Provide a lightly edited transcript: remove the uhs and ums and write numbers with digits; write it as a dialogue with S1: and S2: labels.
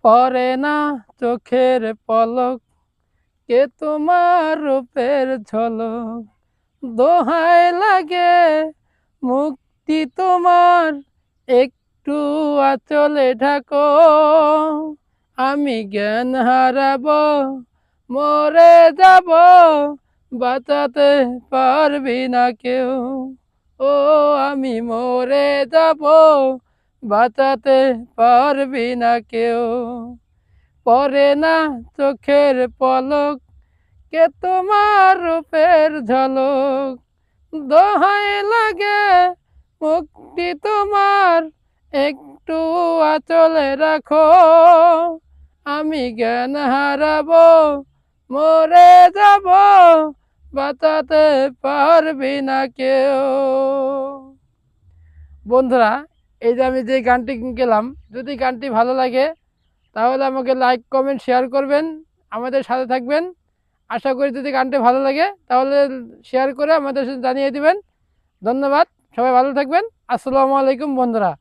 S1: পড়ে না চোখের পলক, কে তোমার রূপের ঝলক, দোহাই লাগে মুক্তি তোমার, একটু আঁচলে ঢাকো। আমি জ্ঞান হারাবো, মরে যাব, বাঁচাতে পারবি না কেউ। ও আমি মরে যাব, বাঁচাতে পারবি না কেউ। পড়ে না চোখের পলক, কে তোমার রূপের ঝলক, দোহাই লাগে মুক্তি তোমার, একটু আঁচলে রাখো। আমি জ্ঞান হারাবো, মরে যাব, বাঁচাতে পারবি না কেউ। বন্ধুরা, এই যে আমি যে গানটি গেলাম, যদি গানটি ভালো লাগে তাহলে আমাকে লাইক কমেন্ট শেয়ার করবেন, আমাদের সাথে থাকবেন। আশা করি যদি গানটি ভালো লাগে তাহলে শেয়ার করে আমাদের সাথে জানিয়ে দিবেন। ধন্যবাদ, সবাই ভালো থাকবেন। আসসালামু আলাইকুম বন্ধুরা।